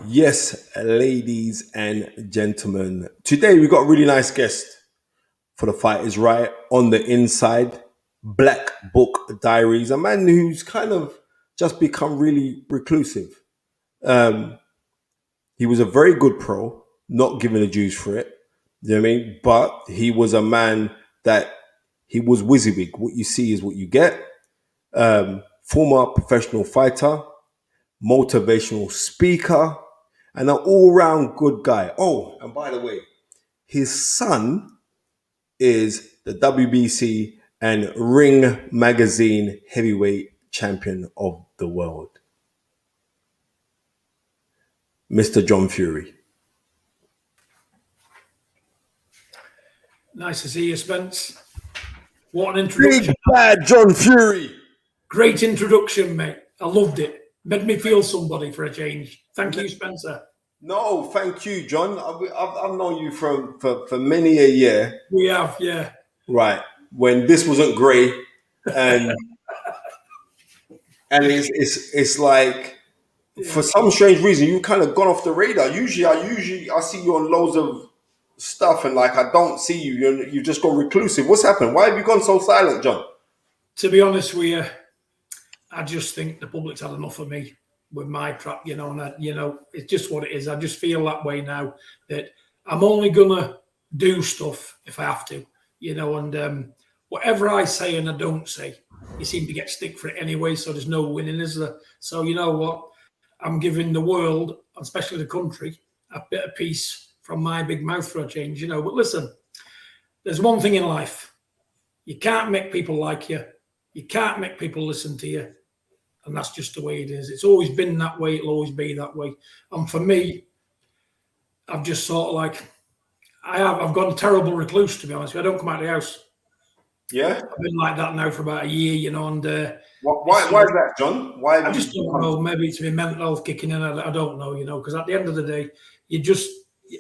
Yes, ladies and gentlemen. Today we got a really nice guest for the Fight Is Right on the inside. Black Book Diaries, a man who's kind of just become really reclusive. Um, he was a very good pro, not giving a juice for it. You know what I mean? But he was a man that he was WYSIWYG. What you see is what you get. Former professional fighter, motivational speaker, and an all-round good guy. Oh, and by the way, his son is the WBC and Ring Magazine heavyweight champion of the world, Mr. John Fury. Nice to see you, Spence. What an Big introduction. bad John Fury. Great introduction, mate. I loved it. Made me feel somebody for a change. Thank you, Spencer. No, thank you, John. I've known you for many a year. We have, yeah. Right. When this wasn't great, and it's like for some strange reason you kind of gone off the radar. Usually I see you on loads of stuff, and like I don't see you. You just gone reclusive. What's happened? Why have you gone so silent, John? To be honest with you, I just think the public's had enough of me with my trap, and it's just what it is. I just feel that way now that I'm only gonna do stuff if I have to, and whatever I say and I don't say, you seem to get stick for it anyway. So there's no winning, is there? So you know what? I'm giving the world, especially the country, a bit of peace from my big mouth for a change, But listen, there's one thing in life: you can't make people like you. You can't make people listen to you. And that's just the way it is. It's always been that way. It'll always be that way. And for me, I've just sort of like, I've gone terrible recluse, to be honest. I don't come out of the house. Yeah. I've been like that now for about a year, and why is that, John? Why? I just don't know. Maybe it's my mental health kicking in. I don't know, because at the end of the day,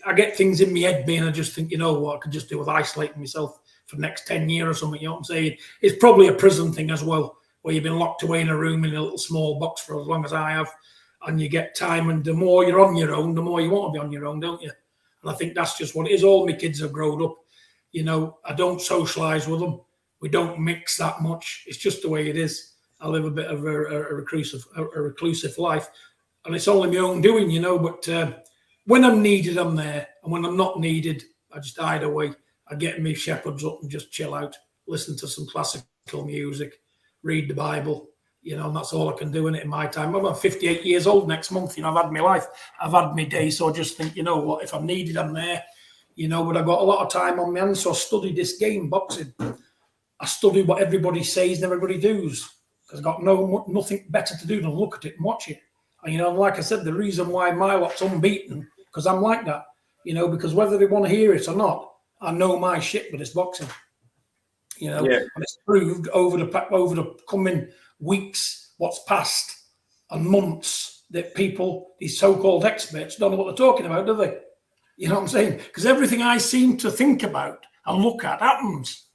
I get things in my head, and I just think, what I could just do with isolating myself for the next 10 years or something. You know what I'm saying? It's probably a prison thing as well, where you've been locked away in a room in a little small box for as long as I have, and you get time, and the more you're on your own, the more you want to be on your own, don't you? And I think that's just what it is. All my kids have grown up. I don't socialise with them. We don't mix that much. It's just the way it is. I live a bit of a reclusive life, and it's only my own doing, But when I'm needed, I'm there, and when I'm not needed, I just hide away. I get me shepherds up and just chill out, listen to some classical music, read the Bible, and that's all I can do in my time. I'm 58 years old next month. I've had my life, I've had my day, so I just think, what, if I'm needed, I'm there, but I've got a lot of time on my hands, so I study this game, boxing. I study what everybody says and everybody does, because I've got nothing better to do than look at it and watch it. And, like I said, the reason why my lot's unbeaten, because I'm like that, because whether they want to hear it or not, I know my shit with this boxing. And it's proved over the coming weeks, what's passed, and months, that people, these so-called experts, don't know what they're talking about, do they? You know what I'm saying? Because everything I seem to think about and look at happens.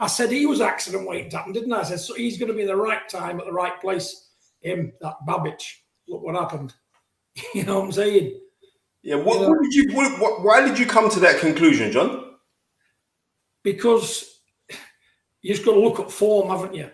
I said he was accident waiting to happen, didn't I? I said, so he's going to be in the right time at the right place. Him, that Babbage. Look what happened. You know what I'm saying? Yeah. Why did you come to that conclusion, John? Because you just got to look at form, haven't you?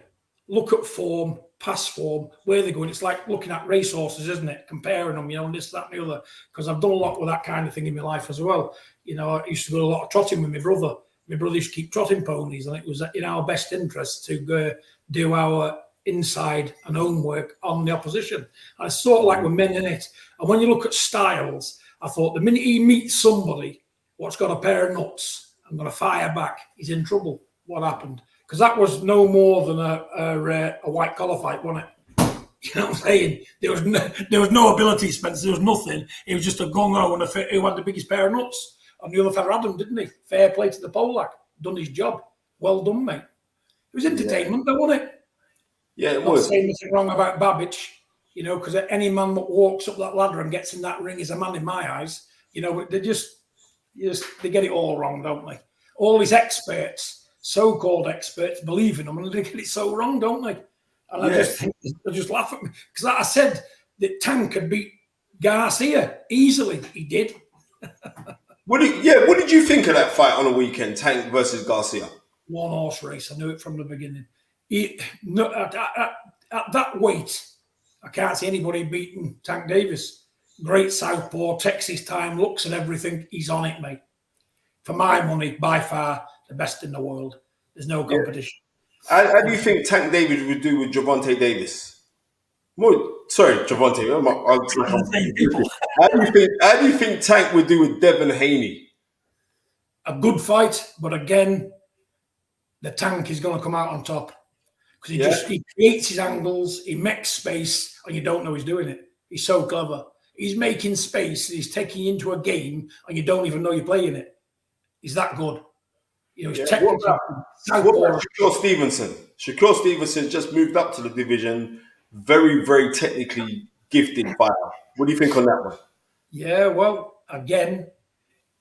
Look at form, past form, where they're going. It's like looking at racehorses, isn't it? Comparing them, this, that, and the other. Because I've done a lot with that kind of thing in my life as well. I used to do a lot of trotting with my brother. My brother used to keep trotting ponies, and it was in our best interest to go do our inside and homework on the opposition. And it's sort of like we're men in it. And when you look at styles, I thought the minute he meets somebody what's got a pair of nuts and going to fire back, he's in trouble. What happened? Because that was no more than a white collar fight, wasn't it? You know what I'm saying? There was no ability, Spencer. There was nothing. It was just a gung-ho and who had the biggest pair of nuts. And the other fella had them, didn't he? Fair play to the Polak. Done his job. Well done, mate. It was entertainment, though, wasn't it? Yeah, it Not was. saying anything wrong about Babbage, because any man that walks up that ladder and gets in that ring is a man in my eyes. They get it all wrong, don't they? All these experts, so-called experts, believe in them, and they get it so wrong, don't they? And I just think they just laugh at me because I said that Tank had beat Garcia, easily, he did. What did you think of that fight on the weekend, Tank versus Garcia? One horse race. I knew it from the beginning. No, at that weight, I can't see anybody beating Tank Davis. Great southpaw, takes his time, looks at everything. He's on it, mate. For my money, by far the best in the world. There's no Yeah. competition. How do you think Tank Davis would do with Gervonta Davis? Sorry, Gervonta. How do you think Tank would do with Devin Haney? A good fight, but again, the Tank is going to come out on top because he creates his angles, he makes space, and you don't know he's doing it. He's so clever. He's making space, he's taking you into a game, and you don't even know you're playing it. He's that good. He's technically. What about Shakur Stevenson? Shakur Stevenson just moved up to the division. Very, very technically gifted fighter. What do you think on that one? Yeah, well, again,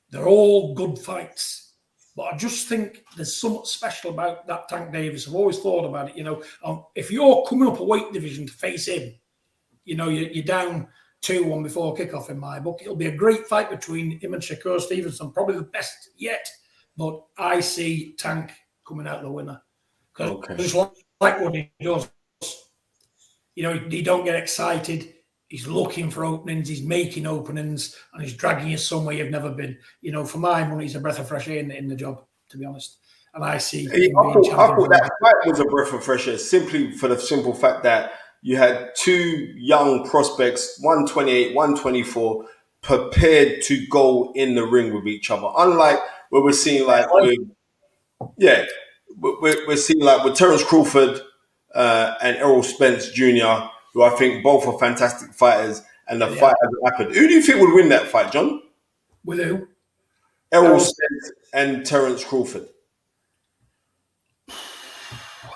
they're all good fights. But I just think there's something special about that Tank Davis. I've always thought about it. If you're coming up a weight division to face him, you're down 2-1 before kickoff in my book. It'll be a great fight between him and Shakur Stevenson, probably the best yet. But I see Tank coming out the winner. Because it's like what he does. He don't get excited. He's looking for openings. He's making openings. And he's dragging you somewhere you've never been. For my money, he's a breath of fresh air in the job, to be honest. And I see him being champion. I thought that fight was a breath of fresh air, simply for the simple fact that you had two young prospects, 128, 124, prepared to go in the ring with each other. Unlike what we're seeing we're seeing like with Terence Crawford and Errol Spence Jr., who I think both are fantastic fighters, and the fight hasn't happened. Who do you think would win that fight, John? With who? Errol Spence and Terence Crawford.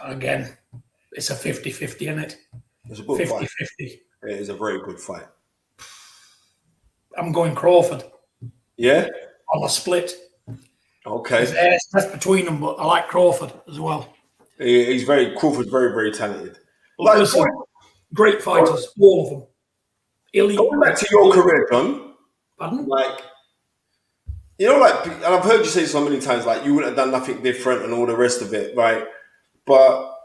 Again, it's a 50-50, isn't it? It's a good 50-50. fight. It is a very good fight. I'm going Crawford. Yeah? On a split. Okay. It's tough between them, but I like Crawford as well. Crawford's very, very talented. Listen, great fighters, all of them. Elite. Going back to your career, John. Pardon? And I've heard you say so many times, like you wouldn't have done nothing different and all the rest of it, right? But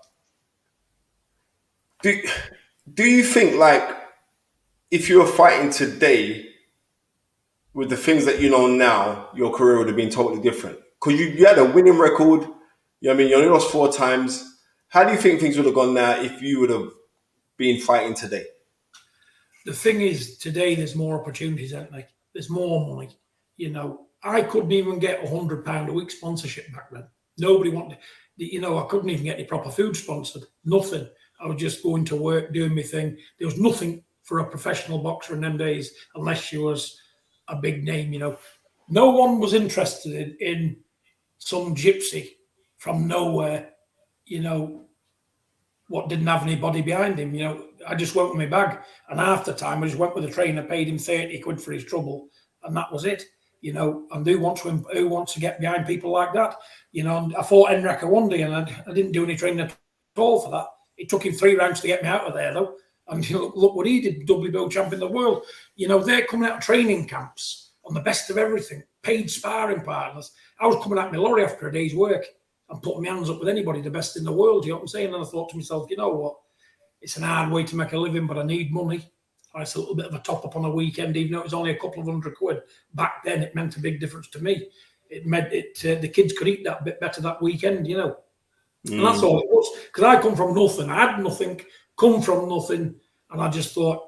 do you think, like, if you were fighting today with the things that you know now, your career would have been totally different? Because you had a winning record. You only lost 4 times. How do you think things would have gone now if you would have been fighting today? The thing is, today there's more opportunities, aren't there? There's more money. I couldn't even get £100 a week sponsorship back then. Nobody wanted, I couldn't even get any proper food sponsored. Nothing. I was just going to work, doing my thing. There was nothing for a professional boxer in them days unless she was a big name, No one was interested in some gypsy from nowhere, what didn't have anybody behind him. I just went with my bag. And half the time I just went with a trainer, paid him 30 quid for his trouble. And that was it. And who wants to get behind people like that? I fought Enrique one day and I didn't do any training at all for that. It took him 3 rounds to get me out of there, though. And look what he did, WBO champion of the world. They're coming out of training camps on the best of everything, paid sparring partners. I was coming out my lorry after a day's work and putting my hands up with anybody, the best in the world, you know what I'm saying? And I thought to myself, you know what? It's an hard way to make a living, but I need money. It's a little bit of a top up on a weekend, even though it was only a couple of £100. Back then, it meant a big difference to me. It meant the kids could eat that bit better that weekend, And that's all it was. Because I come from nothing. I had nothing, come from nothing. And I just thought,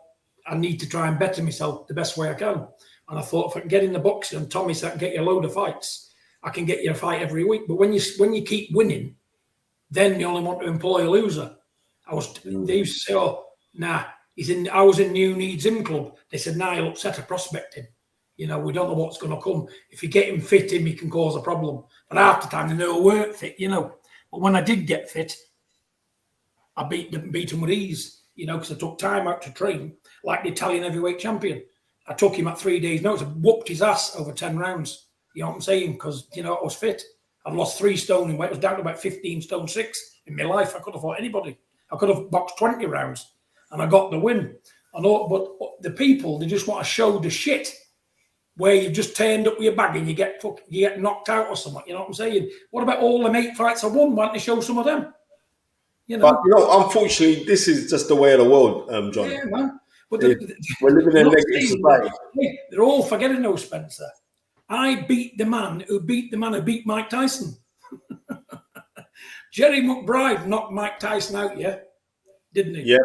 I need to try and better myself the best way I can. And I thought, if I can get in the boxing and Tommy said I can get you a load of fights, I can get you a fight every week. But when you keep winning, then you only want to employ a loser. They used to say, oh, nah, I was in New Needs In Club. They said, nah, he'll upset a prospecting. We don't know what's going to come. If you get him fit, he can cause a problem. But half the time, they weren't fit, But when I did get fit, I beat him with ease, because I took time out to train, like the Italian heavyweight champion. I took him at 3 days' notice, whooped his ass over 10 rounds. You know what I'm saying? Because, I was fit. I've lost 3 stone in weight. I was down to about 15 stone 6 in my life. I could have fought anybody. I could have boxed 20 rounds. And I got the win. I know, but the people, they just want to show the shit where you've just turned up with your bag and you get knocked out or something. You know what I'm saying? What about all the 8 fights I won? Why don't you show some of them? You But know? unfortunately, this is just the way of the world, John. Yeah, man. But We're living in they're a not negative saying society. they're all forgetting though, Spencer. I beat the man who beat Mike Tyson. Jerry McBride knocked Mike Tyson out, yeah? Didn't he? Yeah,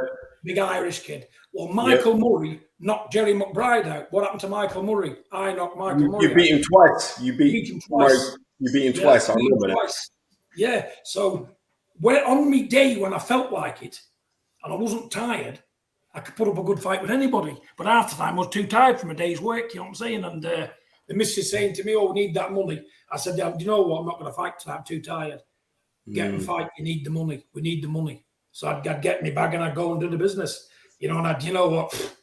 Big Irish kid. Well, yeah. Michael Murray knocked Jerry McBride out. What happened to Michael Murray? I knocked Michael Murray You beat him twice. You beat beat him Murray. twice. You beat him Yeah, twice. I beat him remember that. twice. Yeah. So when on me day when I felt like it and I wasn't tired, I could put up a good fight with anybody. But half the time I was too tired from a day's work, you know what I'm saying? And the missus saying to me, "Oh, we need that money." I said, "Do you know what? I'm not going to fight tonight. I'm too tired. Get and fight. You need the money. We need the money." So I'd get me bag and I'd go and do the business. You know, and you know what?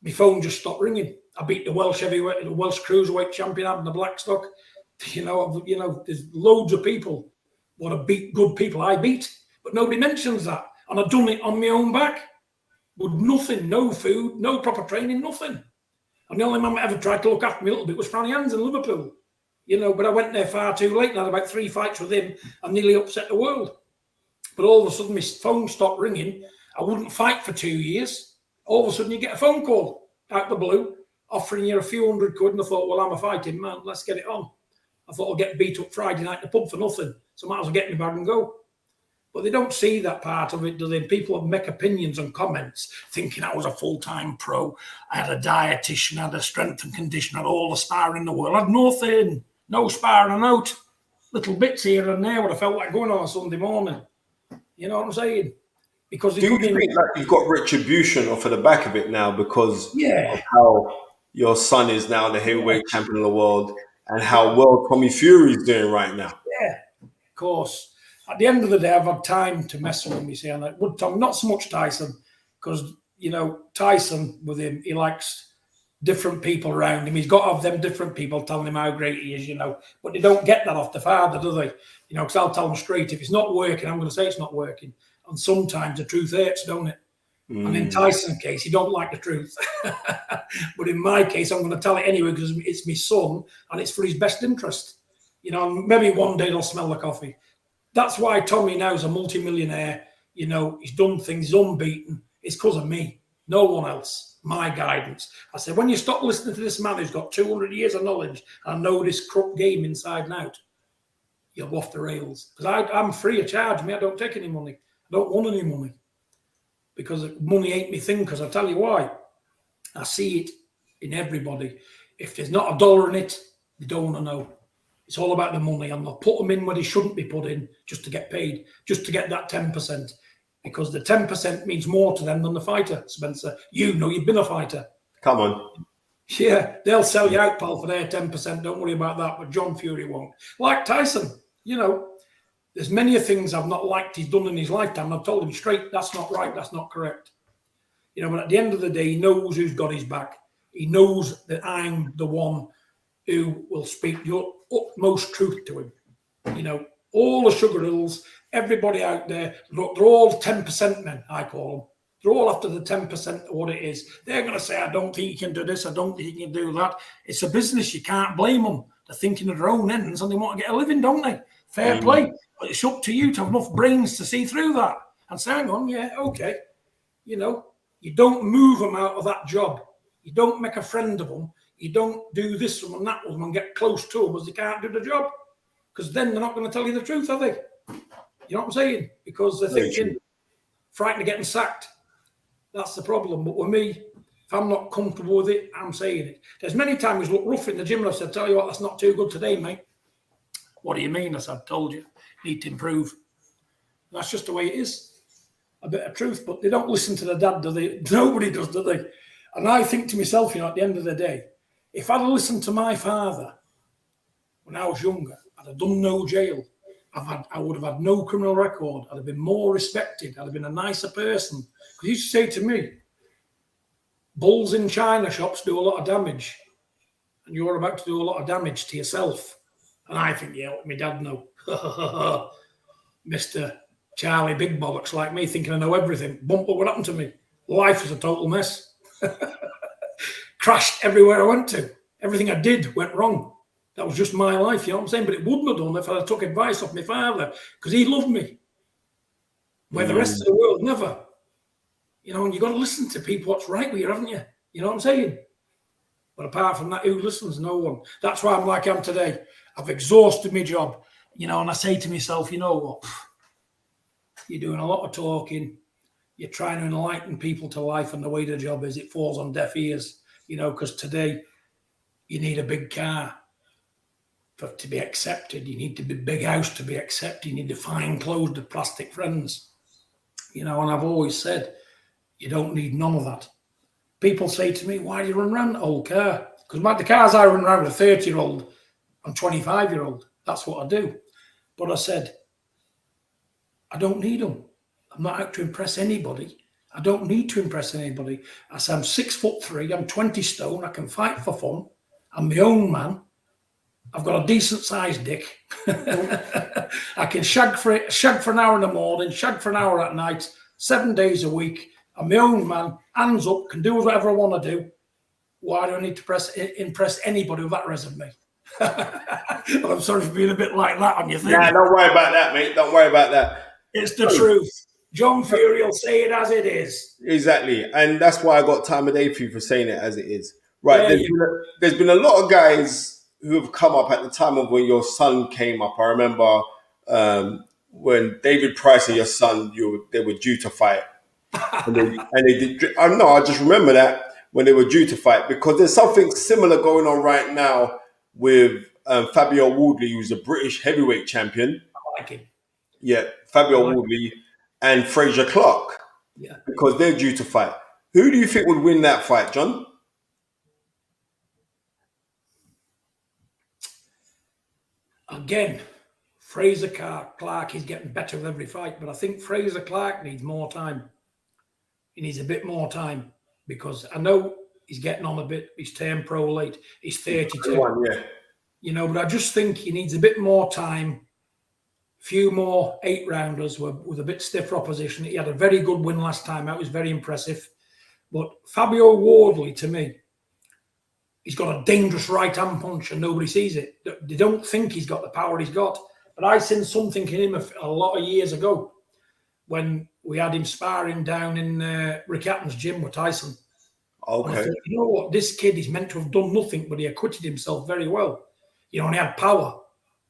My phone just stopped ringing. I beat the Welsh heavyweight, the Welsh cruiserweight champion out in the Blackstock. You know, there's loads of people want to beat good people I beat, but nobody mentions that. And I've done it on my own back with nothing, no food, no proper training, nothing. And the only man that ever tried to look after me a little bit was Franny Hands in Liverpool. You know, but I went there far too late and I had about 3 fights with him and nearly upset the world. But all of a sudden, my phone stopped ringing. I wouldn't fight for 2 years. All of a sudden, you get a phone call out the blue offering you a few £100, and I thought, well, I'm a fighting man. Let's get it on. I thought I'll get beat up Friday night in the pub for nothing, so I might as well get me bag and go. But they don't see that part of it, do they? People make opinions and comments thinking I was a full-time pro. I had a dietitian, I had a strength and condition, I had all the sparring in the world. I had nothing, no sparring out. Little bits here and there what I felt like going on a Sunday morning. You know what I'm saying? Because Do you think like you've got retribution off of the back of it now because of how your son is now the heavyweight champion of the world and how well Tommy Fury is doing right now? Yeah, of course. At the end of the day, I've had time to mess with him, you see. And I would Tom, not so much Tyson, because, you know, Tyson with him, he likes different people around him. He's got to have them different people telling him how great he is, you know. But they don't get that off the father, do they? You know, because I'll tell them straight, if it's not working, I'm going to say it's not working. And sometimes the truth hurts, don't it? And in Tyson's case, he don't like the truth. But in my case, I'm going to tell it anyway because it's my son and it's for his best interest. You know, maybe one day they'll smell the coffee. That's why Tommy now is a multimillionaire. You know, he's done things, he's unbeaten. It's because of me, no one else, my guidance. I said, when you stop listening to this man who's got 200 years of knowledge and know this corrupt game inside and out, you'll go off the rails. Because I'm free of charge. I don't take any money. I don't want any money because money ain't me thing. Because I tell you why, I see it in everybody. If there's not a dollar in it, they don't want to know. It's all about the money, and they'll put them in where they shouldn't be put in just to get paid, just to get that 10%. Because the 10% means more to them than the fighter, Spencer. You know, you've been a fighter. Come on. Yeah, they'll sell you out, pal, for their 10%. Don't worry about that. But John Fury won't. Like Tyson, you know. There's many things I've not liked he's done in his lifetime. I've told him straight, that's not right, that's not correct. You know, but at the end of the day, he knows who's got his back. He knows that I'm the one who will speak your utmost truth to him. You know, all the sugar hills, everybody out there, look, they're all 10% men, I call them. They're all after the 10% of what it is. They're going to say, I don't think you can do this, I don't think you can do that. It's a business, you can't blame them. They're thinking of their own ends and they want to get a living, don't they? Fair play. But it's up to you to have enough brains to see through that and say, hang on, yeah, okay. You know, you don't move them out of that job. You don't make a friend of them. You don't do this one and that one and get close to them as they can't do the job. Because then they're not going to tell you the truth, are they? You know what I'm saying? Because they're thinking, frightened of getting sacked. That's the problem. But with me, if I'm not comfortable with it, I'm saying it. There's many times we look rough in the gym and I said, tell you what, that's not too good today, mate. What do you mean? I said, I told you, need to improve. And that's just the way it is. A bit of truth, but they don't listen to the dad, do they? Nobody does, do they? And I think to myself, you know, at the end of the day, if I'd have listened to my father when I was younger, I'd have done no jail. I would have had no criminal record. I'd have been more respected. I'd have been a nicer person. Because he used to say to me, bulls in china shops do a lot of damage. And you're about to do a lot of damage to yourself. And I think, yeah, let me dad know. Mr. Charlie Big Bollocks like me thinking I know everything. Bumper, what happened to me? Life is a total mess. Crashed everywhere I went to. Everything I did went wrong. That was just my life, you know what I'm saying? But it wouldn't have done if I took advice off my father, because he loved me. Where the rest of the world never. You know, and you've got to listen to people what's right with you, haven't you? You know what I'm saying? But apart from that, who listens? No one. That's why I'm like I am today. I've exhausted my job, you know, and I say to myself, you know what? You're doing a lot of talking. You're trying to enlighten people to life, and the way the job is, it falls on deaf ears, you know, because today you need a big car to be accepted. You need to be a big house to be accepted. You need the fine clothes, the plastic friends, you know, and I've always said, you don't need none of that. People say to me, why do you run around that old car? Because the cars I run around with a 30-year-old and 25-year-old. That's what I do. But I said, I don't need them. I'm not out to impress anybody. I don't need to impress anybody. I said, I'm 6'3", I'm 20 stone, I can fight for fun. I'm my own man. I've got a decent sized dick. I can shag for an hour in the morning, shag for an hour at night, 7 days a week. I'm my own man, hands up, can do whatever I want to do. Why do I need to impress anybody with that resume? Well, I'm sorry for being a bit like that on your thing. Nah, don't worry about that, mate. Don't worry about that. It's the truth. John Fury will say it as it is. Exactly. And that's why I got time of day for you for saying it as it is. Right. Yeah, There's been a lot of guys who have come up at the time of when your son came up. I remember when David Price and your son, they were due to fight. and they did. I just remember that when they were due to fight, because there's something similar going on right now with Fabio Wardley, who's a British heavyweight champion. I like him. Yeah, Fabio Wardley and Fraser Clark. Yeah. Because they're due to fight. Who do you think would win that fight, John? Again, Fraser Clark is getting better with every fight, but I think Fraser Clark needs more time. He needs a bit more time, because I know he's getting on a bit. He's turned pro late. He's 32. Yeah. You know, but I just think he needs a bit more time. Few more 8-rounders with a bit stiffer opposition. He had a very good win last time out. It was very impressive. But Fabio Wardley, to me, he's got a dangerous right-hand punch and nobody sees it. They don't think he's got the power he's got. But I seen something in him a lot of years ago when we had him sparring down in Rick Hatton's gym with Tyson. Okay. And I thought, you know what? This kid is meant to have done nothing, but he acquitted himself very well. You know, and he had power.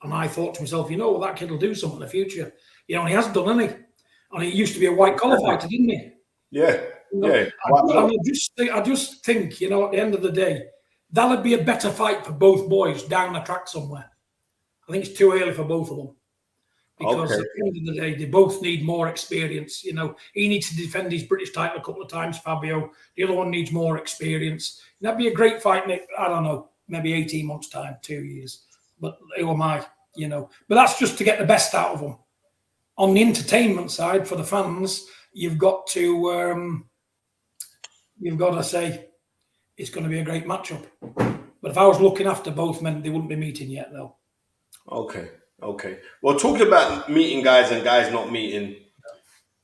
And I thought to myself, you know what, that kid will do something in the future. You know, and he has done, hasn't he? And he used to be a white collar fighter, didn't he? Yeah. You know, Yeah. I just think, you know, at the end of the day, that would be a better fight for both boys down the track somewhere. I think it's too early for both of them. Because at the end of the day, they both need more experience. You know, he needs to defend his British title a couple of times, Fabio. The other one needs more experience. That'd be a great fight, Nick. I don't know, maybe 18 months' time, 2 years. But who am I, you know? But that's just to get the best out of them. On the entertainment side, for the fans, you've got to say it's going to be a great matchup. But if I was looking after both men, they wouldn't be meeting yet, though. Okay. Well, talking about meeting guys and guys not meeting,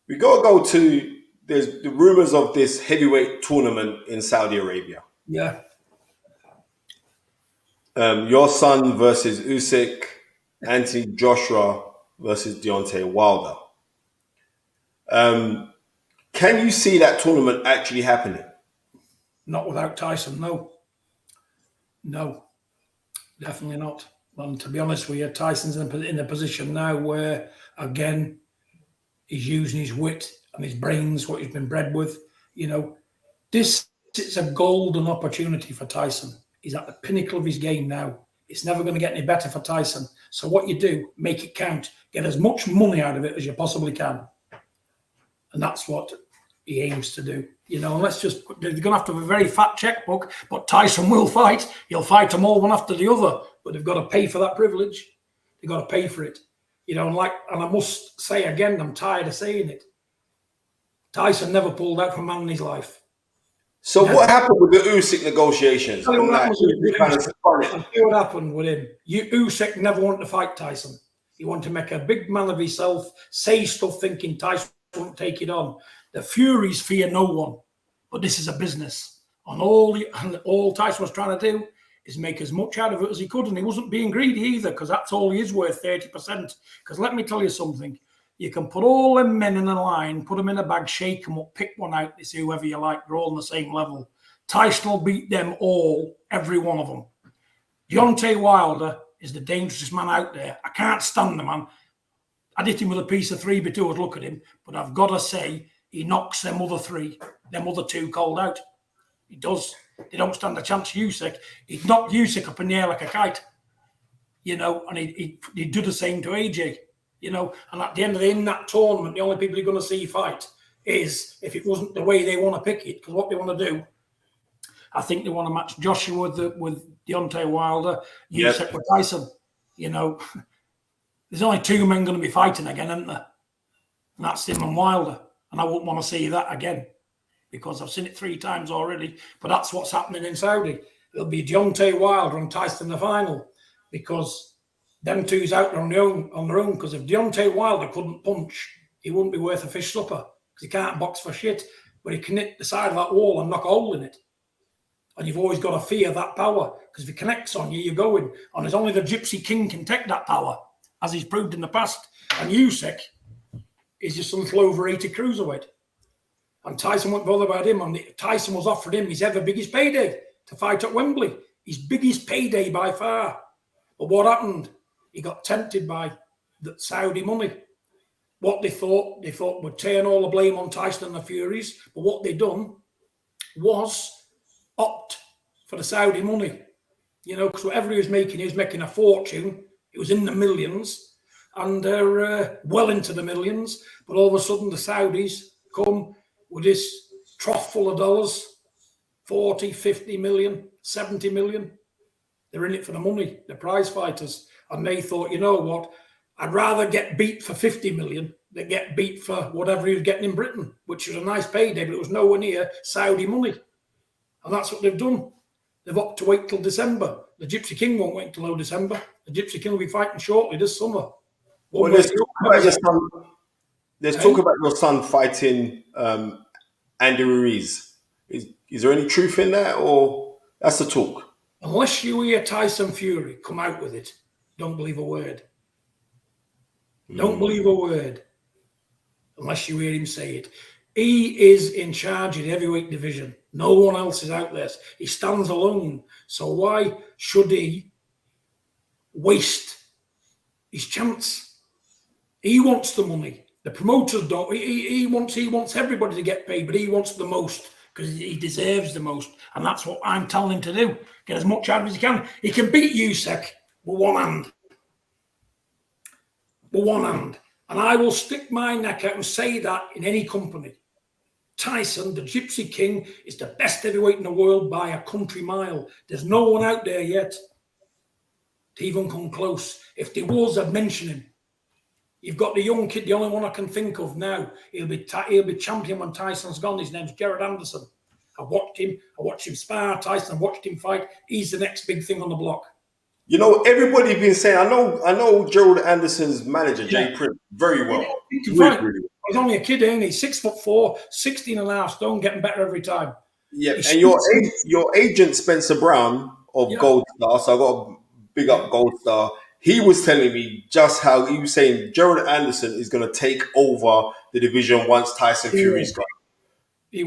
we got to go to, there's the rumors of this heavyweight tournament in Saudi Arabia. Yeah. Your son versus Usyk, Anthony Joshua versus Deontay Wilder. Can you see that tournament actually happening? Not without Tyson, no. No, definitely not. And to be honest with you, Tyson's in a position now where, again, he's using his wit and his brains, what he's been bred with. You know, this is a golden opportunity for Tyson. He's at the pinnacle of his game now. It's never going to get any better for Tyson. So what you do, make it count. Get as much money out of it as you possibly can. And that's what he aims to do. You know, they're going to have to have a very fat checkbook, but Tyson will fight. He'll fight them all one after the other, but they've got to pay for that privilege. They've got to pay for it. You know, and I must say again, I'm tired of saying it. Tyson never pulled out from a man in his life. So what happened with the Usyk negotiations? I'll tell you what happened with him. Usyk never wanted to fight Tyson. He wanted to make a big man of himself, say stuff thinking Tyson wouldn't take it on. The Furies fear no one, But this is a business. And all Tyson was trying to do is make as much out of it as he could. And he wasn't being greedy either, because that's all he is worth, 30%. Because let me tell you something. You can put all them men in a line, put them in a bag, shake them up, pick one out, it's whoever you like, they're all on the same level. Tyson will beat them all, every one of them. Deontay Wilder is the dangerous man out there. I can't stand the man. I'd hit him with a piece of 3x2, I'd look at him, but I've got to say, he knocks them other two cold out. He does. They don't stand a chance. Usyk, he'd knock Usyk up in the air like a kite, and he'd do the same to AJ. And at the end of in that tournament, the only people you're going to see fight is if it wasn't the way they want to pick it. Because what they want to do, I think they want to match Joshua with Deontay Wilder, Usyk with Tyson. There's only two men going to be fighting again, isn't there? And that's him and Wilder. And I wouldn't want to see that again, because I've seen it 3 times already. But that's what's happening in Saudi. It'll be Deontay Wilder and Tyson in the final, because them two's out there on their own. Because if Deontay Wilder couldn't punch, he wouldn't be worth a fish supper, because he can't box for shit. But he can hit the side of that wall and knock a hole in it. And you've always got to fear that power, because if he connects on you, you're going. And there's only the Gypsy King can take that power, as he's proved in the past. And Usyk is just some over 80 cruiserweight. And Tyson won't bother about him. And Tyson was offered him his ever biggest payday to fight at Wembley. His biggest payday by far. But what happened? He got tempted by the Saudi money. What they thought would turn all the blame on Tyson and the Furies. But what they done was opt for the Saudi money. Because whatever he was making a fortune. It was in the millions. And they're well into the millions. But all of a sudden, the Saudis come with this trough full of dollars, 40, 50 million, 70 million. They're in it for the money, the prize fighters. And they thought, you know what, I'd rather get beat for 50 million than get beat for whatever he was getting in Britain, which was a nice payday, but it was nowhere near Saudi money. And that's what they've done. They've opted to wait till December. The Gypsy King won't wait until December. The Gypsy King will be fighting shortly this summer. Well, there's talk about your son fighting Andy Ruiz. Is there any truth in that, or that's the talk? Unless you hear Tyson Fury come out with it, don't believe a word. Don't believe a word unless you hear him say it. He is in charge of the heavyweight division. No one else is out there. He stands alone. So why should he waste his chance? He wants the money. The promoters don't. He wants everybody to get paid, but he wants the most because he deserves the most. And that's what I'm telling him to do. Get as much out of it as he can. He can beat Usyk with one hand. With one hand. And I will stick my neck out and say that in any company. Tyson, the Gypsy King, is the best heavyweight in the world by a country mile. There's no one out there yet to even come close. If there was, I'd mention him. You've got the young kid, the only one I can think of now. He'll be champion when Tyson's gone. His name's Jared Anderson. I watched him spar Tyson. I watched him fight. He's the next big thing on the block. Everybody's been saying, I know Gerald Anderson's manager, Jay Prince, very well. He's only a kid, ain't he? 6'4", 16 and a half stone, getting better every time. Yeah, and your agent, Spencer Brown of Gold Star, so I got to big up Gold Star. He was telling me just how he was saying Gerald Anderson is going to take over the division once Tyson Fury's gone. He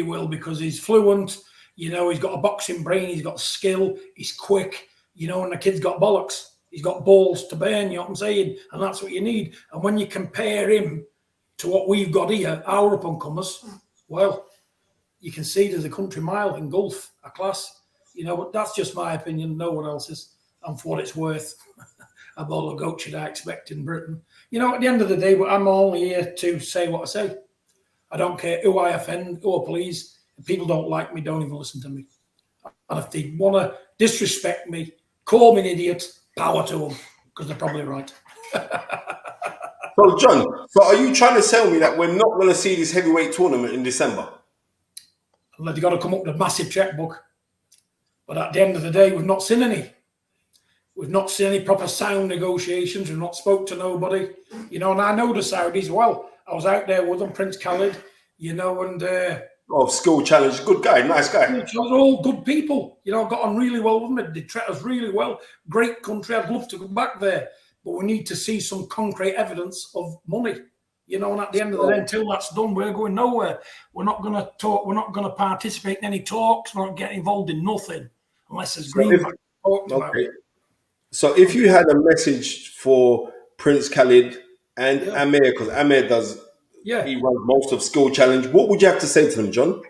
will because he's fluent. He's got a boxing brain. He's got skill. He's quick. And the kid's got bollocks. He's got balls to burn, you know what I'm saying? And that's what you need. And when you compare him to what we've got here, our up-and-comers, well, you can see there's a country mile in golf, a class. But that's just my opinion. No one else's. And for what it's worth, a ball of goat should I expect in Britain. At the end of the day, I'm only here to say what I say. I don't care who I offend, who I please. If people don't like me, don't even listen to me. And if they want to disrespect me, call me an idiot, power to them, because they're probably right. So, John, are you trying to tell me that we're not going to see this heavyweight tournament in December? They've got to come up with a massive checkbook. But at the end of the day, we've not seen any. We've not seen any proper sound negotiations. We've not spoke to nobody. And I know the Saudis well. I was out there with them, Prince Khalid. you know, and Oh, skill challenge. Good guy. Nice guy. they're all good people. You know, got on really well with them. They treat us really well. Great country. I'd love to go back there, but we need to see some concrete evidence of money. You know, and at the end of the day, until that's done, we're going nowhere. We're not going to talk. We're not going to participate in any talks. We're not getting involved in nothing unless there's greenback talked about. So if you had a message for Prince Khalid and Amir, because Amir does, he runs most of Skill Challenge, what would you have to say to them, John?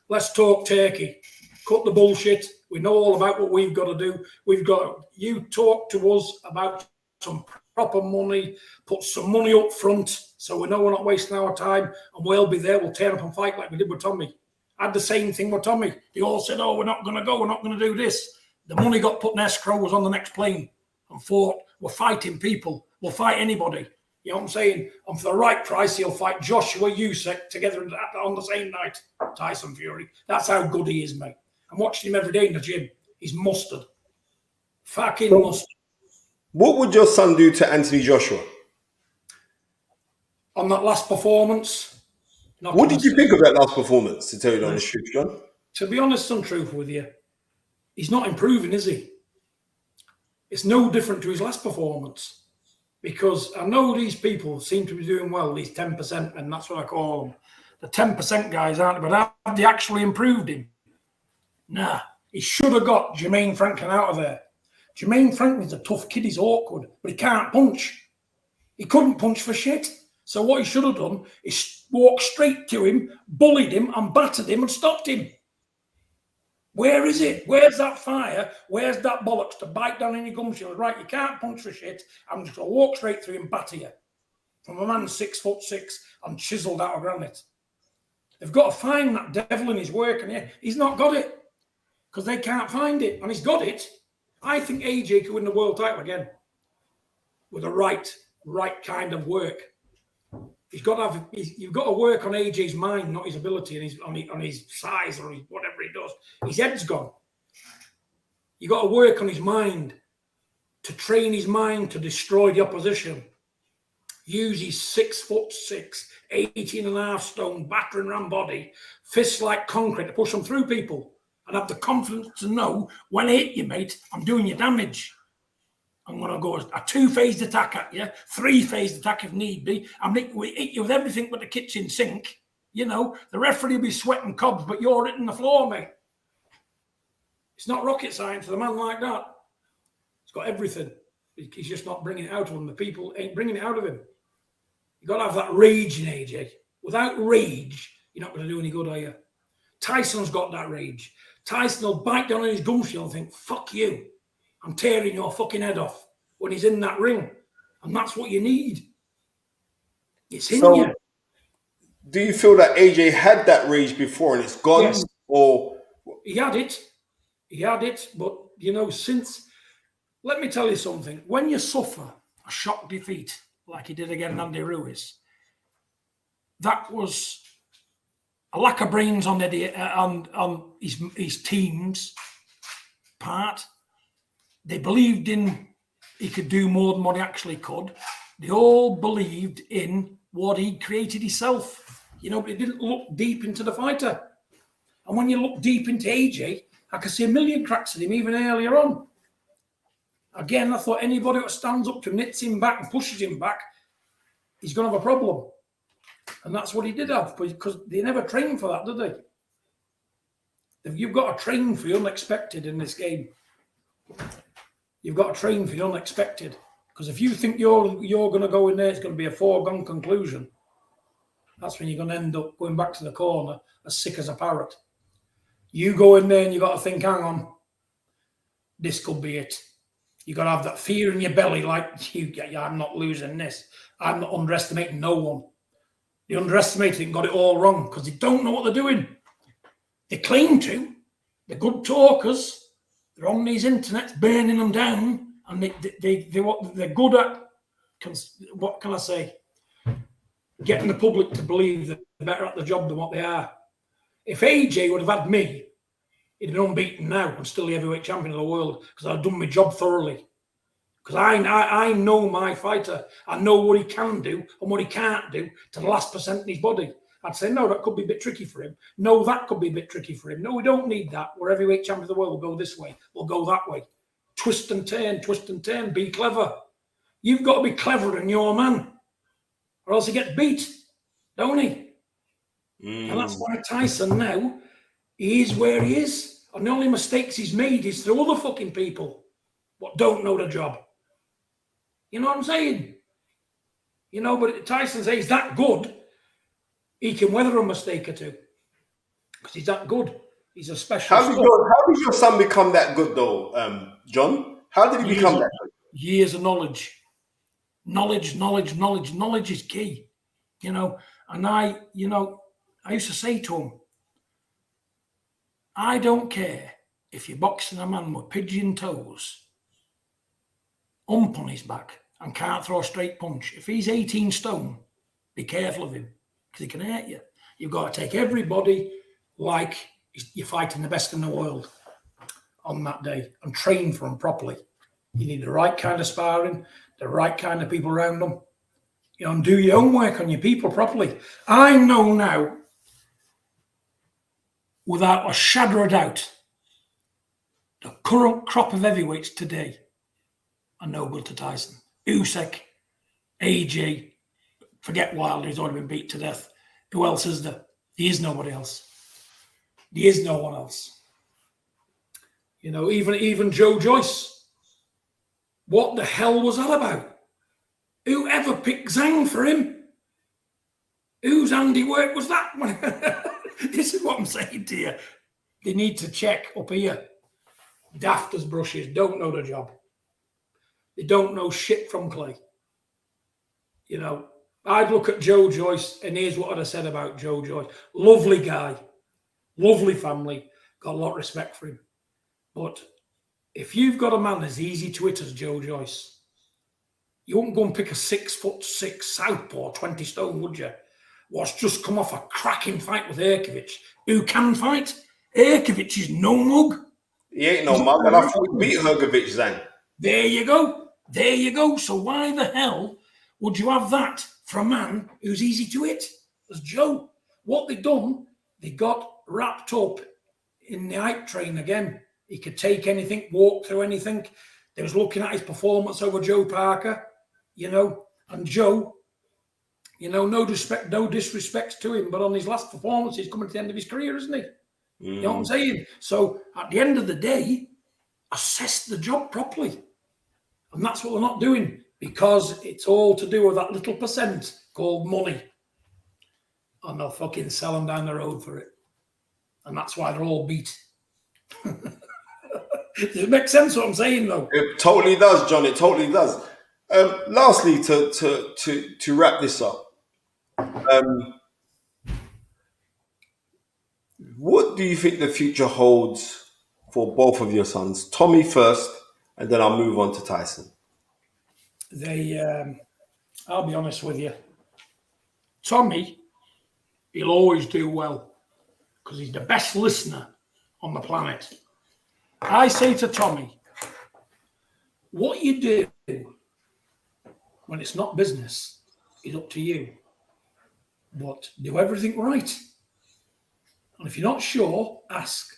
Let's talk Turkey. Cut the bullshit. We know all about what we've got to do. You talk to us about some proper money, put some money up front so we know we're not wasting our time, and we'll be there. We'll turn up and fight like we did with Tommy. I had the same thing with Tommy. They all said, oh, we're not going to go. We're not going to do this. The money got put in escrow, was on the next plane and fought. We're fighting people. We'll fight anybody. You know what I'm saying? And for the right price, he'll fight Joshua Usyk together on the same night. Tyson Fury. That's how good he is, mate. I'm watching him every day in the gym. He's mustard. Fucking mustard. What would your son do to Anthony Joshua? On that last performance. What did you think of that last performance, to tell you the honest truth, John? To be honest and truthful with you, he's not improving, is he? It's no different to his last performance. Because I know these people seem to be doing well, these 10%, and that's what I call them. The 10% guys, aren't they? But have they actually improved him? Nah. He should have got Jermaine Franklin out of there. Jermaine Franklin's a tough kid. He's awkward, but he can't punch. He couldn't punch for shit. So what he should have done is walked straight to him, bullied him, and battered him and stopped him. Where is it? Where's that fire? Where's that bollocks to bite down in your gum shield? Right, you can't punch for shit. I'm just going to walk straight through and batter you. From a man 6'6" and chiseled out of granite. They've got to find that devil in his work, and he's not got it because they can't find it. And he's got it. I think AJ could win the world title again with the right kind of work. You've got to work on AJ's mind, not his ability, and on his size or whatever he does. His head's gone. You've got to work on his mind, to train his mind to destroy the opposition. Use his 6'6", 18.5 stone battering ram body, fists like concrete to push them through people, and have the confidence to know when I hit you, mate, I'm doing you damage. I'm going to go a two-phased attack at you, three-phased attack if need be. We hit you with everything but the kitchen sink. You know, the referee will be sweating cobs, but you're hitting the floor, mate. It's not rocket science for a man like that. He's got everything. He's just not bringing it out of him. The people ain't bringing it out of him. You've got to have that rage in AJ. Without rage, you're not going to do any good, are you? Tyson's got that rage. Tyson will bite down on his gum shield and think, fuck you. I'm tearing your fucking head off when he's in that ring. And that's what you need. It's in you. Do you feel that AJ had that rage before and it's gone? Yes. Or He had it. But, you know, let me tell you something. When you suffer a shock defeat, like he did against Andy Ruiz, that was a lack of brains on his team's part. They believed in he could do more than what he actually could. They all believed in what he created himself. You know, but he didn't look deep into the fighter. And when you look deep into AJ, I could see a million cracks in him even earlier on. Again, I thought anybody that stands up to him, knits him back and pushes him back, he's going to have a problem. And that's what he did have, because they never trained for that, did they? You've got to train for the unexpected in this game. You've got to train for the unexpected. Because if you think you're going to go in there, it's going to be a foregone conclusion. That's when you're going to end up going back to the corner as sick as a parrot. You go in there and you've got to think, hang on, this could be it. You've got to have that fear in your belly, like, I'm not losing this. I'm not underestimating no one. They underestimated it and got it all wrong because they don't know what they're doing. They claim to. They're good talkers. They're on these internets, burning them down, and they're good at, what can I say, getting the public to believe that they're better at the job than what they are. If AJ would have had me, he'd been unbeaten now and still the heavyweight champion of the world because I've done my job thoroughly. Because I know my fighter. I know what he can do and what he can't do to the last percent in his body. I'd say, no, that could be a bit tricky for him. No, that could be a bit tricky for him. No, we don't need that. We're heavyweight champion of the world. We'll go this way. We'll go that way. Twist and turn, be clever. You've got to be cleverer than your man, or else he gets beat, don't he? And that's why Tyson now, he is where he is. And the only mistakes he's made is through other fucking people what don't know the job. You know what I'm saying? You know, but Tyson says he's that good, he can weather a mistake or two. Because he's that good. He's a special. How did your son become that good, though, John? How did he become that good? Years of knowledge. Knowledge is key. You know, and I used to say to him, I don't care if you're boxing a man with pigeon toes, ump on his back, and can't throw a straight punch. If he's 18 stone, be careful of him, because he can hurt you. You've got to take everybody like you're fighting the best in the world on that day and train for them properly. You need the right kind of sparring, the right kind of people around them. You know, and do your own work on your people properly. I know now, without a shadow of doubt, the current crop of heavyweights today are no good to Tyson. Usyk, AJ, forget Wilder, he's already been beat to death. Who else is there? There is nobody else. There is no one else. You know, even Joe Joyce. What the hell was that about? Whoever picked Zhang for him? Whose handiwork was that? This is what I'm saying to you. They need to check up here. Daft as brushes, don't know the job. They don't know shit from clay. You know, I'd look at Joe Joyce, and here's what I'd have said about Joe Joyce. Lovely guy, lovely family, got a lot of respect for him. But if you've got a man as easy to hit as Joe Joyce, you wouldn't go and pick a 6'6" southpaw, 20 stone, would you? What's just come off a cracking fight with Erkovic. Who can fight? Erkovic is no mug. He ain't no mug, and I thought he beat Hrgovic, Zhang. There you go. There you go. So why the hell would you have that for a man who's easy to hit as Joe? What they done, they got wrapped up in the hype train again. He could take anything, walk through anything. They was looking at his performance over Joe Parker, you know, and Joe, you know, no disrespect to him, but on his last performance, he's coming to the end of his career, isn't he? You know what I'm saying? So at the end of the day, assess the job properly. And that's what they're not doing, because it's all to do with that little percent called money. And they'll fucking sell them down the road for it. And that's why they're all beat. Does it make sense what I'm saying, though? It totally does, John. It totally does. Lastly, to wrap this up, what do you think the future holds for both of your sons? Tommy first, and then I'll move on to Tyson. I'll be honest with you. Tommy, he'll always do well because he's the best listener on the planet. I say to Tommy, what you do when it's not business is up to you. But do everything right. And if you're not sure, ask.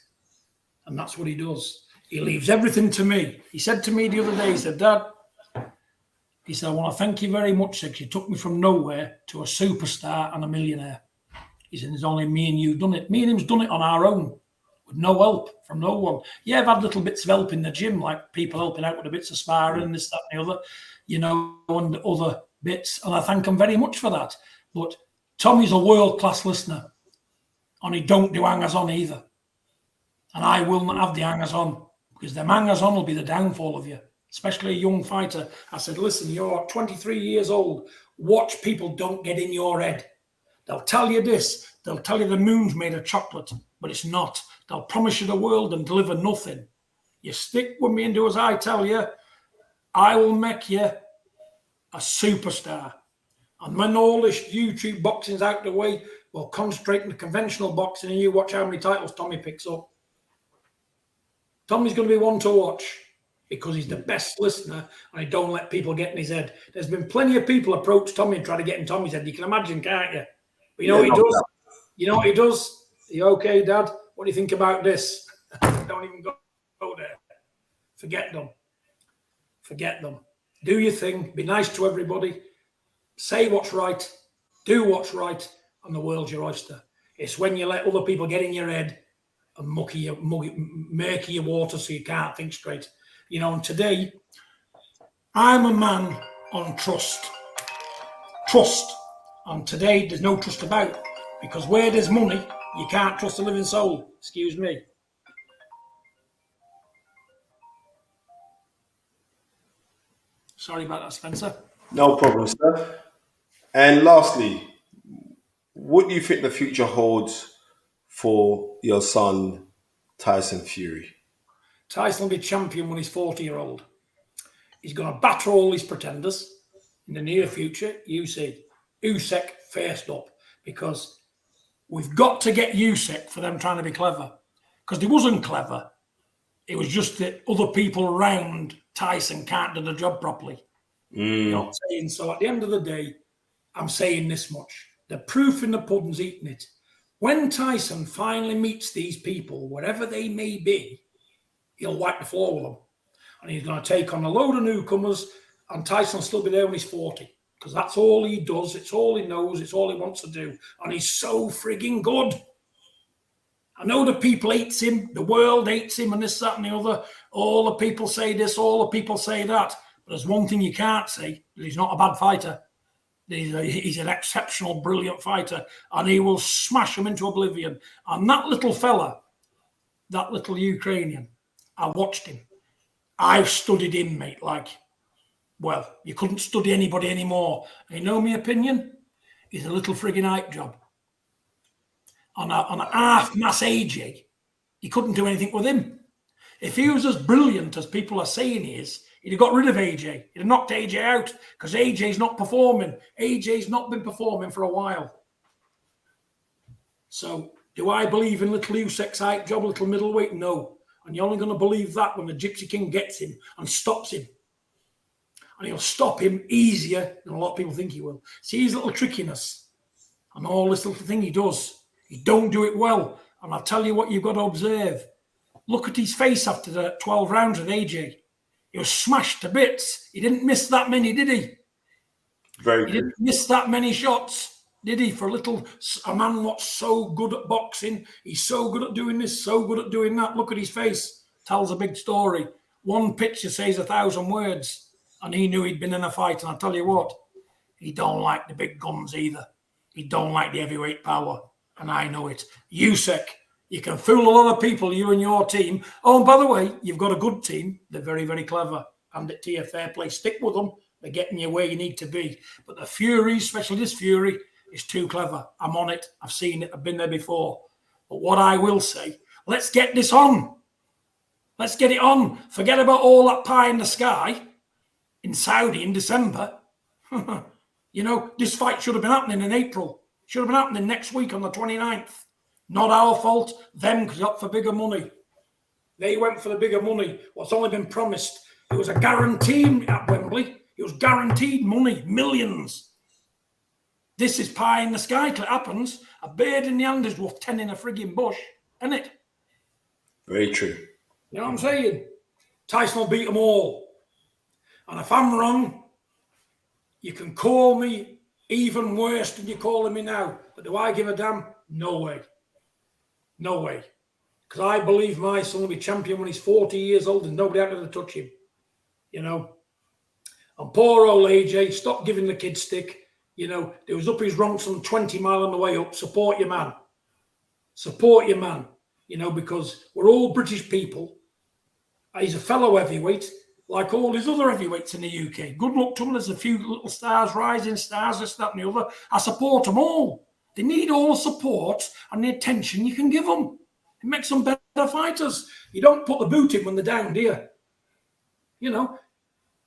And that's what he does. He leaves everything to me. He said to me the other day, he said, Dad, he said, I want to thank you very much because you took me from nowhere to a superstar and a millionaire. He said, there's only me and you done it. Me and him's done it on our own with no help from no one. Yeah, I've had little bits of help in the gym, like people helping out with the bits of sparring, this, that, and the other, you know, and other bits. And I thank him very much for that. But Tommy's a world-class listener. And he don't do hangers-on either. And I will not have the hangers-on, because them hangers-on will be the downfall of you, especially a young fighter. I said, listen, you're 23 years old. Watch people don't get in your head. They'll tell you this. They'll tell you the moon's made of chocolate, but it's not. They'll promise you the world and deliver nothing. You stick with me and do as I tell you, I will make you a superstar. And when all this YouTube boxing's out the way, we'll concentrate on the conventional boxing, and you watch how many titles Tommy picks up. Tommy's going to be one to watch because he's the best listener and he don't let people get in his head. There's been plenty of people approach Tommy and try to get in Tommy's head. You can imagine, can't you? But you know what he does? You know what he does? Are you okay, Dad? What do you think about this? Don't even go there. Forget them. Forget them. Do your thing. Be nice to everybody. Say what's right. Do what's right. And the world's your oyster. It's when you let other people get in your head and murky your water so you can't think straight. You know, and today, I'm a man on trust. Trust. And today, there's no trust about. Because where there's money, you can't trust a living soul. Excuse me. Sorry about that, Spencer. No problem, sir. And lastly, what do you think the future holds for your son, Tyson Fury? Tyson will be champion when he's 40-year-old. He's going to batter all these pretenders in the near future. You see, Usyk first up, because we've got to get Usyk for them trying to be clever. Because he wasn't clever. It was just that other people around Tyson can't do the job properly. You know what I'm saying? So at the end of the day, I'm saying this much. The proof in the pudding's eating it. When Tyson finally meets these people, wherever they may be, he'll wipe the floor with them. And he's going to take on a load of newcomers, and Tyson will still be there when he's 40. Because that's all he does. It's all he knows. It's all he wants to do. And he's so frigging good. I know the people hates him. The world hates him and this, that, and the other. All the people say this. All the people say that. But there's one thing you can't say. That he's not a bad fighter. He's an exceptional, brilliant fighter. And he will smash them into oblivion. And that little fella, that little Ukrainian, I watched him. I've studied him, mate, like, well, you couldn't study anybody anymore. And you know my opinion? He's a little frigging hype job. On a half-mass AJ, you couldn't do anything with him. If he was as brilliant as people are saying he is, he'd have got rid of AJ. He'd have knocked AJ out because AJ's not performing. AJ's not been performing for a while. So, do I believe in little Usyk's hype job, little middleweight? No. And you're only going to believe that when the Gypsy King gets him and stops him. And he'll stop him easier than a lot of people think he will. See his little trickiness and all this little thing he does. He don't do it well. And I'll tell you what you've got to observe. Look at his face after the 12 rounds with AJ. He was smashed to bits. He didn't miss that many, did he? Very He good. didn't miss that many shots, did he? For a man what's so good at boxing. He's so good at doing this, so good at doing that. Look at his face. Tells a big story. One picture says 1,000 words. And he knew he'd been in a fight. And I'll tell you what, he don't like the big guns either. He don't like the heavyweight power. And I know it. Usyk, you can fool a lot of people, you and your team. Oh, and by the way, you've got a good team. They're very, very clever. And at TF Fair Play, stick with them. They're getting you where you need to be. But the Fury, especially this Fury, is too clever. I'm on it. I've seen it. I've been there before. But what I will say, let's get this on. Let's get it on. Forget about all that pie in the sky in Saudi in December. You know, this fight should have been happening in April. Should have been happening next week on the 29th. Not our fault. Them got for bigger money. They went for the bigger money. What's only been promised. It was a guarantee at Wembley. It was guaranteed money. Millions. This is pie in the sky till it happens. A bird in the hand is worth 10 in a frigging bush. Isn't it? Very true. You know what I'm saying? Tyson will beat them all. And if I'm wrong, you can call me even worse than you're calling me now. But do I give a damn? No way. No way. Because I believe my son will be champion when he's 40 years old and nobody out there to touch him. You know? And poor old AJ, stop giving the kid stick. You know, there was up his wrong some 20 mile on the way up. Support your man. Support your man. You know, because we're all British people. He's a fellow heavyweight, like all his other heavyweights in the UK. Good luck to him. There's a few little stars, rising stars, this, that, and the other. I support them all. They need all the support and the attention you can give them. It makes them better fighters. You don't put the boot in when they're down, do you? You know,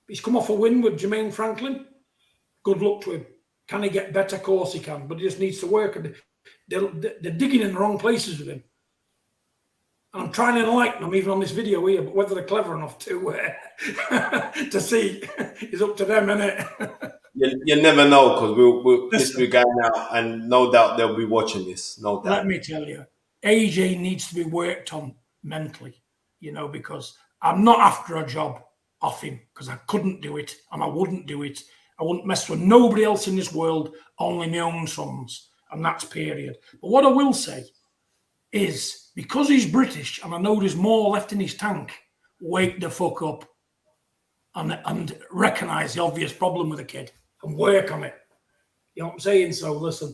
he's come off a win with Jermaine Franklin. Good luck to him. Can he get better? Of course he can, but he just needs to work. They're digging in the wrong places with him. And I'm trying to enlighten them even on this video here, but whether they're clever enough to to see is up to them, innit? You never know, because this will be going out, and no doubt they'll be watching this. No Let doubt. me tell you, AJ needs to be worked on mentally, because I'm not after a job off him, because I couldn't do it and I wouldn't do it. I wouldn't mess with nobody else in this world, only my own sons, and that's period. But what I will say is, because he's British and I know there's more left in his tank, wake the fuck up and recognise the obvious problem with the kid and work on it. You know what I'm saying? So listen,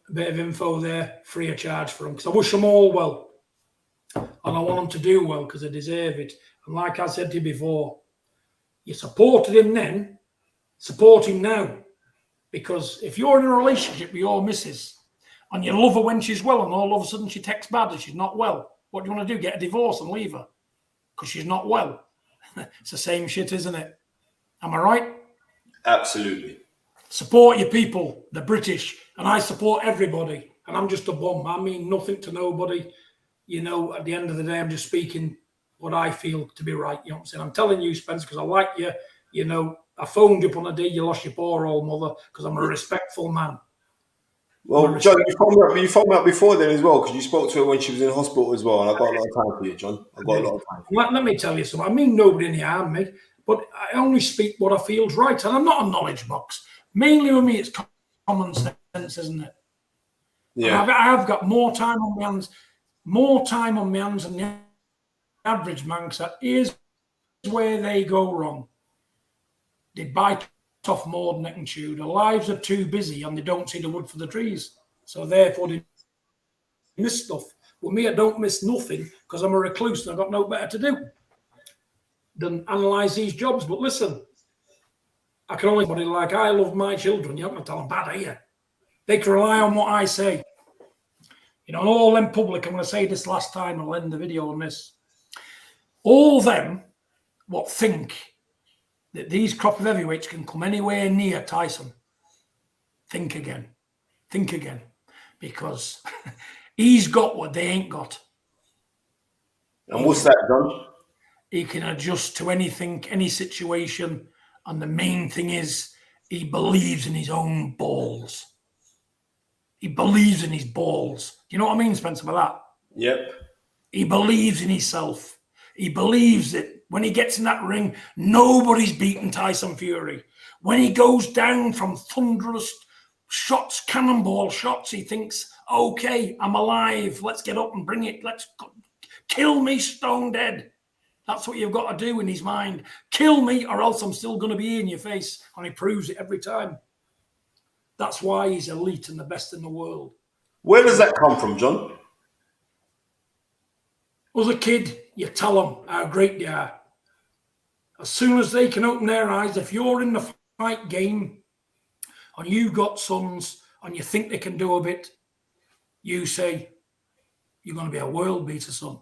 a bit of info there, free of charge for them, because I wish them all well. And I want them to do well because they deserve it. And like I said to you before, you supported him then, support him now. Because if you're in a relationship with your missus and you love her when she's well and all of a sudden she texts bad and she's not well, what do you want to do? Get a divorce and leave her because she's not well? It's the same shit, isn't it? Am I right? Absolutely. Support your people, the British, and I support everybody. And I'm just a bum. I mean nothing to nobody. At the end of the day, I'm just speaking what I feel to be right. You know what I'm saying? I'm telling you, Spencer, because I like you. I phoned you up on a day you lost your poor old mother, because I'm a respectful man. Well, John, you phoned me up before then as well, because you spoke to her when she was in hospital as well, and I got a lot of time for you, John. I got a lot of time for you. Let me tell you something. I mean nobody any harm me, but I only speak what I feel's right, and I'm not a knowledge box. Mainly with me, it's common sense, isn't it? Yeah. I've got more time on my hands than the average man. So here's where they go wrong. They bite off more than they can chew. Their lives are too busy and they don't see the wood for the trees. So therefore they miss stuff. With me, I don't miss nothing because I'm a recluse and I've got no better to do than analyse these jobs. But listen, I can only like I love my children. You're not going to tell them bad, are you? They can rely on what I say. And all them public, I'm going to say this last time, I'll end the video on this. All them what think that these crop of heavyweights can come anywhere near Tyson, think again. Think again. Because he's got what they ain't got. And what's that, John? He can adjust to anything, any situation. And the main thing is he believes in his own balls. He believes in his balls. Do you know what I mean, Spencer, by that? Yep. He believes in himself. He believes that when he gets in that ring, nobody's beaten Tyson Fury. When he goes down from thunderous shots, cannonball shots, he thinks, okay, I'm alive. Let's get up and bring it. Let's kill me stone dead. That's what you've got to do in his mind. Kill me or else I'm still going to be in your face. And he proves it every time. That's why he's elite and the best in the world. Where does that come from, John? As a kid, you tell them how great they are. As soon as they can open their eyes, if you're in the fight game and you've got sons and you think they can do a bit, you say, you're going to be a world beater, son.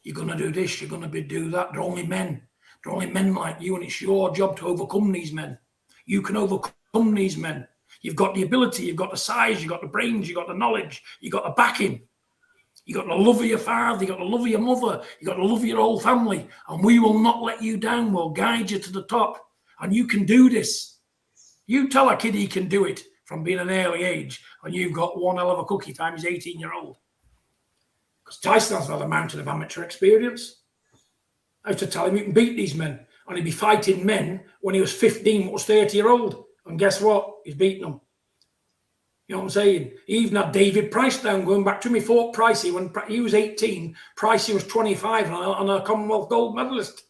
You're going to do this, you're going to do that. They're only men. They're only men like you, and it's your job to overcome these men. You can overcome these men. You've got the ability, you've got the size, you've got the brains, you've got the knowledge, you've got the backing. You got the love of your father, you got the love of your mother, you got the love of your whole family, and we will not let you down. We'll guide you to the top, and you can do this. You tell a kid he can do it from being an early age, and you've got one hell of a cookie time he's 18-year-old. Because Tyson has had a mountain of amateur experience. I used to tell him you can beat these men, and he'd be fighting men when he was 15, was 30-year-old, and guess what? He's beating them. You know what I'm saying? He even had David Price down, going back to me, fought Pricey when he was 18. Pricey was 25 and a Commonwealth gold medalist.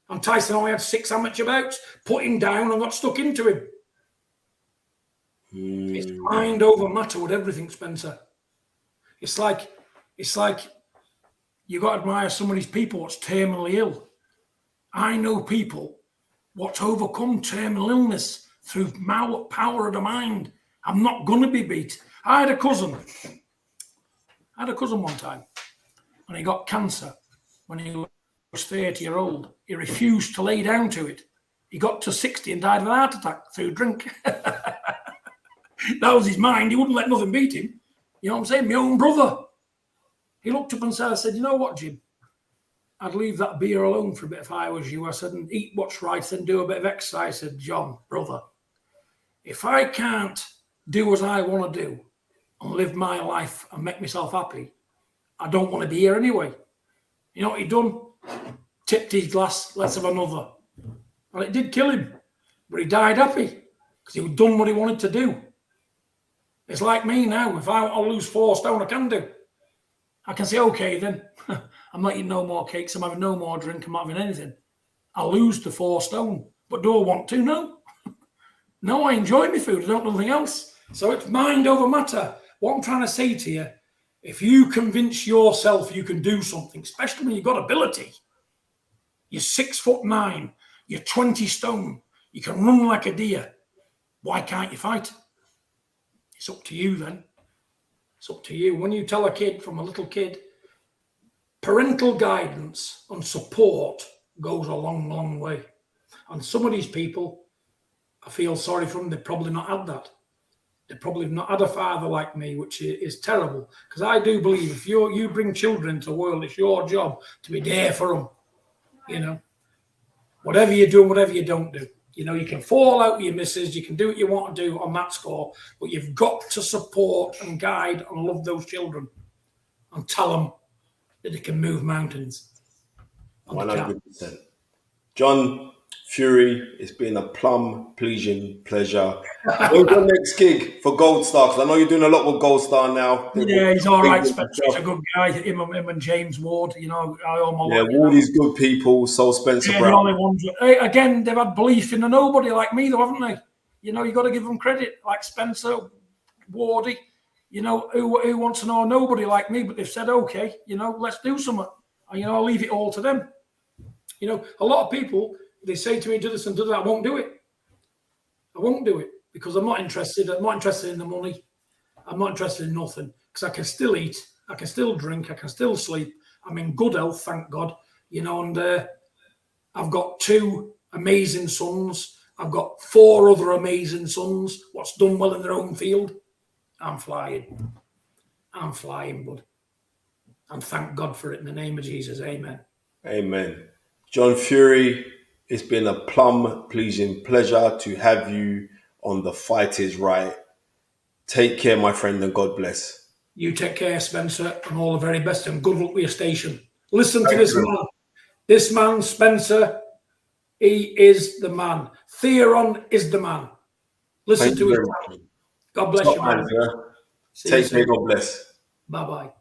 And Tyson only had 6 amateur bouts, put him down and got stuck into him. It's mind over matter with everything, Spencer. It's like you got to admire some of these people what's terminally ill. I know people what's overcome terminal illness through power of the mind. I'm not going to be beat. I had a cousin one time, and he got cancer when he was 30-year-old. He refused to lay down to it. He got to 60 and died of a heart attack through drink. That was his mind. He wouldn't let nothing beat him. You know what I'm saying? My own brother. He looked up and said, I said, you know what, Jim? I'd leave that beer alone for a bit if I was you. I said, and eat what's right and do a bit of exercise. I said, John, brother, if I can't do as I want to do and live my life and make myself happy, I don't want to be here anyway. You know what he done? Tipped his glass, let's have another. And it did kill him, but he died happy because he'd done what he wanted to do. It's like me now. If I want to lose 4 stone, I can do. I can say, okay, then I'm not eating no more cakes. I'm having no more drink. I'm not having anything. I'll lose the 4 stone. But do I want to? No. No, I enjoy my food. I don't do nothing else. So it's mind over matter. What I'm trying to say to you, if you convince yourself you can do something, especially when you've got ability, you're 6'9", you're 20 stone, you can run like a deer, why can't you fight? It's up to you then. It's up to you. When you tell a kid from a little kid, parental guidance and support goes a long, long way. And some of these people, I feel sorry for them, they've probably not had that. They've probably not had a father like me, which is terrible. Because I do believe if you bring children into the world, it's your job to be there for them. You know, whatever you do and whatever you don't do. You know, you can fall out with your missus, you can do what you want to do on that score, but you've got to support and guide and love those children and tell them that they can move mountains. 100%. John Fury, it's been a plum pleasing pleasure. When's your next gig for Gold Star? Because I know you're doing a lot with Gold Star now. Yeah, he's all right, Spencer. He's a good guy. Him and James Ward, you know, I owe him a lot. Yeah, all these good people. So Spencer Yeah, Brown. the only ones. Again, they've had belief in a nobody like me, though, haven't they? You know, you've got to give them credit, like Spencer, Wardy, you know, who wants to know a nobody like me, but they've said, okay, you know, let's do something. And, you know, I'll leave it all to them. You know, a lot of people, they say to me, do this and do that. I won't do it. I won't do it because I'm not interested. I'm not interested in the money. I'm not interested in nothing because I can still eat. I can still drink. I can still sleep. I'm in good health, thank God. You know, and I've got 2 amazing sons. I've got 4 other amazing sons. What's done well in their own field. I'm flying. I'm flying, bud. And thank God for it in the name of Jesus. Amen. Amen. John Fury, it's been a plum pleasing pleasure to have you on The Fight Is Right. Take care, my friend, and God bless. You take care, Spencer, and all the very best, and good luck with your station. Listen to this man. This man, Spencer, he is the man. Fearon is the man. Listen to his man. God bless you, man. Take care, God bless. Bye-bye.